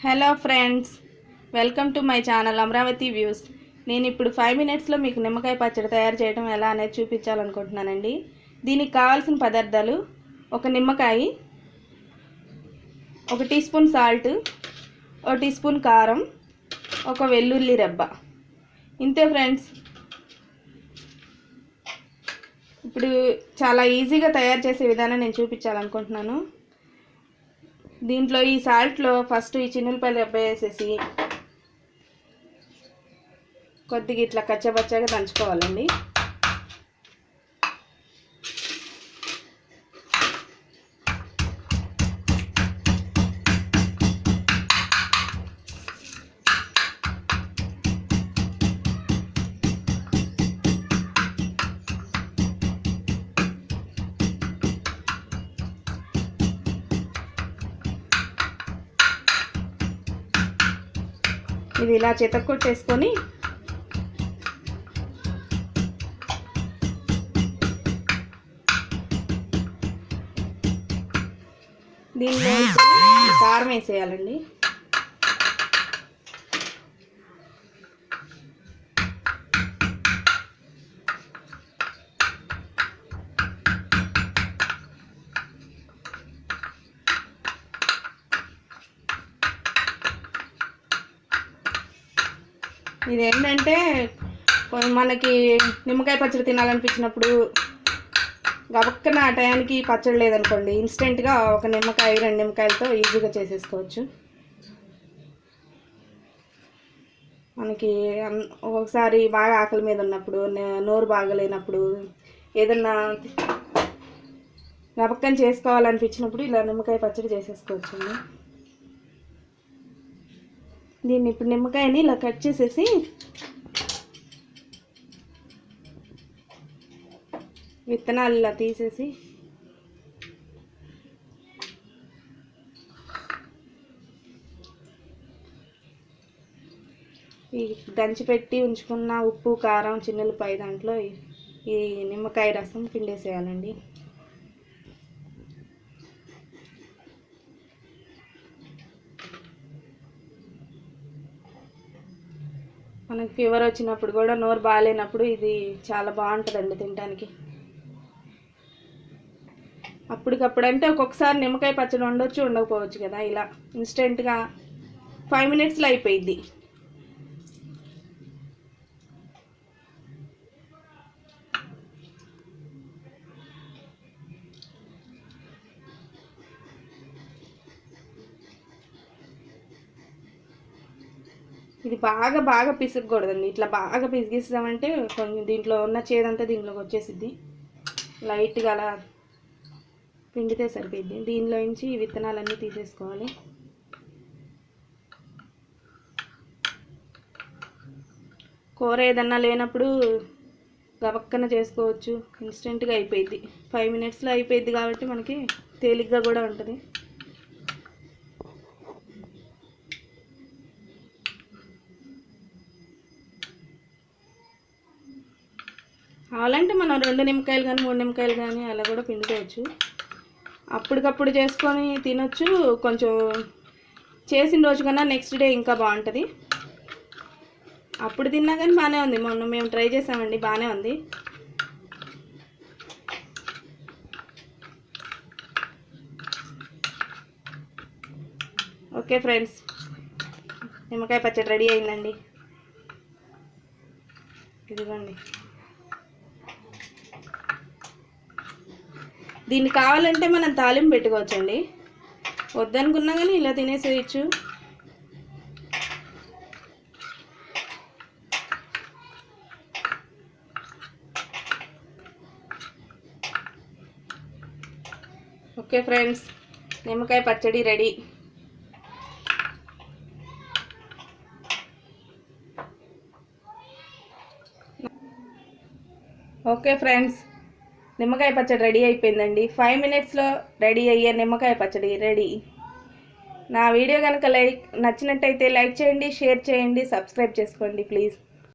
Hello friends, welcome to my channel Amaravati views. నేను ఇప్పుడు 5 మినిట్స్లో మీకు నిమ్మకాయ పచ్చడి తయారు చేయడం ఎలా అనేది చూపించాలనుకుంటున్నానండి. దీనికి కావాల్సిన పదార్థాలు: ఒక నిమ్మకాయ, 1 teaspoon salt, 1 teaspoon కారం, ఒక వెల్లుల్లి రెబ్బ. ఇంతే ఫ్రెండ్స్. ఇప్పుడు చాలా ఈజీగా తయారు చేసే విధానం నేను చూపించాలనుకుంటున్నాను. దీంట్లో ఈ సాల్ట్లో ఫస్ట్ ఈ చిన్నులపల్లి రెబ్బ వేసేసి కొద్దిగా ఇట్లా కచ్చపచ్చగా దంచుకోవాలండి. ఇది ఇలా చితక్కొట్టేసుకొని దీనిలో కారం వేసేయాలండి. ఇదేంటంటే మనకి నిమ్మకాయ పచ్చడి తినాలనిపించినప్పుడు గబక్కన ఆ టయానికి పచ్చడి లేదనుకోండి, ఇన్స్టెంట్గా ఒక నిమ్మకాయ 2 నిమ్మకాయలతో ఈజీగా చేసేసుకోవచ్చు. మనకి ఒకసారి బాగా ఆకలి మీద ఉన్నప్పుడు, నోరు బాగలేనప్పుడు, ఏదన్నా గబక్కన చేసుకోవాలనిపించినప్పుడు ఇలా నిమ్మకాయ పచ్చడి చేసేసుకోవచ్చండి. దీన్ని ఇప్పుడు నిమ్మకాయని ఇలా కట్ చేసేసి విత్తనాలు ఇలా తీసేసి ఈ దంచిపెట్టి ఉంచుకున్న ఉప్పు, కారం, చిన్నులపాయ దాంట్లో ఈ నిమ్మకాయ రసం పిండేసేయాలండి. మనకి ఫీవర్ వచ్చినప్పుడు కూడా, నోరు బాగాలేనప్పుడు ఇది చాలా బాగుంటుందండి తినడానికి. అప్పటికప్పుడు అంటే ఒక్కొక్కసారి నిమ్మకాయ పచ్చడి ఉండొచ్చు, ఉండకపోవచ్చు కదా. ఇలా ఇన్స్టెంట్గా 5 మినిట్స్లో అయిపోయింది. ఇది బాగా పిసకూడదండి. ఇట్లా బాగా పిసిగిస్తామంటే కొంచెం దీంట్లో ఉన్న చేదంతా దీంట్లోకి వచ్చేసిద్ది. లైట్గా అలా పిండితే సరిపోద్ది. దీనిలో నుంచి విత్తనాలన్నీ తీసేసుకోవాలి. కూర ఏదన్నా లేనప్పుడు గబక్కన చేసుకోవచ్చు, ఇన్స్టెంట్గా అయిపోయింది. 5 మినిట్స్లో అయిపోయింది కాబట్టి మనకి తేలిగ్గా కూడా ఉంటుంది. కావాలంటే మనం 2 నిమ్మకాయలు కానీ 3 నిమ్మకాయలు కానీ అలా కూడా పిండుకోవచ్చు. అప్పటికప్పుడు చేసుకొని తినొచ్చు. కొంచెం చేసిన రోజు కన్నా నెక్స్ట్ డే ఇంకా బాగుంటుంది. అప్పుడు తిన్నా కానీ బాగానే ఉంది. మొన్న మేము ట్రై చేసామండి, బాగానే ఉంది. ఓకే ఫ్రెండ్స్, నిమ్మకాయ పచ్చడి రెడీ అయిందండి. ఇదిగోండి. దీన్ని కావాలంటే మనం తాలింపు పెట్టుకోవచ్చండి. వద్దనుకున్నా కానీ ఇలా తినేసేయచ్చు. ఓకే ఫ్రెండ్స్, నిమ్మకాయ పచ్చడి రెడీ. ఓకే ఫ్రెండ్స్, నిమ్మకాయ పచ్చడి రెడీ అయిపోయిందండి. 5 మినిట్స్లో రెడీ అయ్యే నిమ్మకాయ పచ్చడి రెడీ. నా వీడియో కనుక నచ్చినట్టయితే లైక్ చేయండి, షేర్ చేయండి, సబ్స్క్రైబ్ చేసుకోండి ప్లీజ్.